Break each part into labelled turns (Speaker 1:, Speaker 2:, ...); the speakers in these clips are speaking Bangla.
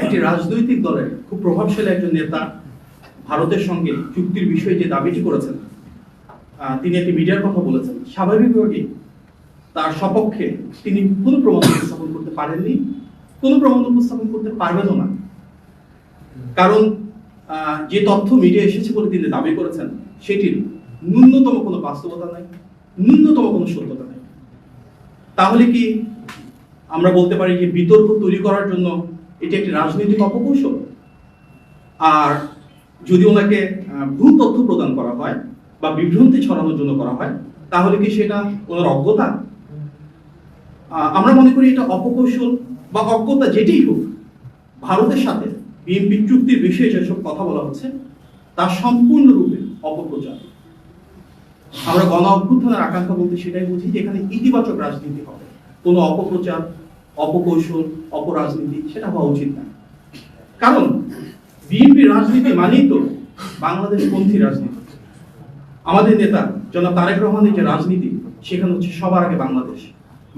Speaker 1: একটি রাজনৈতিক দলের খুব প্রভাবশালী একজন নেতা ভারতের সঙ্গে চুক্তির বিষয়ে যে দাবিটি করেছেন, তিনি একটি মিডিয়ার কথা বলেছেন, স্বাভাবিকভাবেই তার সপক্ষে তিনি কোনো প্রমাণ উপস্থাপন করতে পারেননি, কোনো প্রমাণ উপস্থাপন করতে পারবেনও না। কারণ যে তথ্য মিডিয়া এসেছে বলে তিনি দাবি করেছেন সেটির ন্যূনতম কোনো বাস্তবতা নাই, ন্যূনতম কোনো সত্যতা নাই। তাহলে কি আমরা বলতে পারি যে বিতর্ক তৈরি করার জন্য এটি একটি রাজনৈতিক অপকৌশল? আর যদি ওনাকে ভুল তথ্য প্রদান করা হয় বা বিভ্রান্তি ছড়ানোর জন্য করা হয়, তাহলে কি সেটা ওনার অজ্ঞতা? আমরা মনে করি এটা অপকৌশল বা অজ্ঞতা যেটাই হোক, ভারতের সাথে বিএনপি চুক্তির বিষয়ে যেসব কথা বলা হচ্ছে তা সম্পূর্ণরূপে অপপ্রচার। আমরা গণ অভ্যুত্থানের আকাঙ্ক্ষা বলতে সেটাই বুঝি যে এখানে ইতিবাচক রাজনীতি হবে, কোনো অপপ্রচার, অপকৌশল, অপরাজনীতি সেটা হওয়া উচিত না। কারণ বিএনপি রাজনীতি মানেই তো বাংলাদেশ পন্থী রাজনীতি। আমাদের নেতা জনাব তারেক রহমানের যে রাজনীতি, সেখানে হচ্ছে সবার আগে বাংলাদেশ,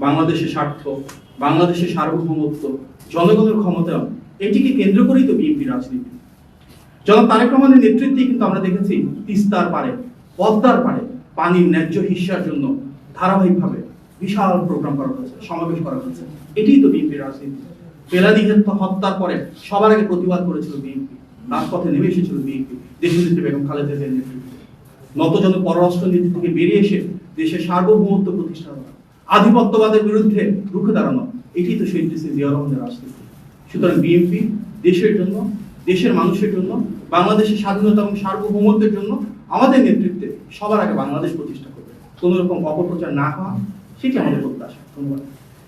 Speaker 1: বাংলাদেশের স্বার্থ, বাংলাদেশের সার্বভৌমত্ব, জনগণের ক্ষমতা, এটিকে কেন্দ্র করেই তো বিএনপি রাজনীতি। জনাব তারেক রহমানের নেতৃত্বে কিন্তু আমরা দেখেছি তিস্তার পারে, পদ্মার পারে পানির ন্যায্য হিস্যার জন্য ধারাবাহিকভাবে বিশাল প্রোগ্রাম করা হয়েছে, সমাবেশ করা হয়েছে। এটিই তো বিএনপি রাজনীতি। পেলাদি হত্যার পরে সবার আগে প্রতিবাদ করেছিল বিএনপি, রাজপথে নেমে এসেছিল বিএনপি, দেশনেত্রী বেগম খালেদা জিয়ার নেতৃত্বে। নতজন পররাষ্ট্র নীতি থেকে বেরিয়ে এসে দেশের সার্বভৌমত্ব প্রতিষ্ঠা করা, আধিপত্যবাদের বিরুদ্ধে রুখে দাঁড়ানো, এটি তো শহীদ প্রেসিডেন্ট জিয়া রহমানের রাজনীতি। সুতরাং বিএনপি দেশের জন্য, দেশের মানুষের জন্য, বাংলাদেশের স্বাধীনতা এবং সার্বভৌমত্বের জন্য আমাদের নেতৃত্বে সবার আগে বাংলাদেশ প্রতিষ্ঠা করবে। কোন রকম অপপ্রচার না হওয়া, সেটি আমাদের প্রত্যাশা। ধন্যবাদ।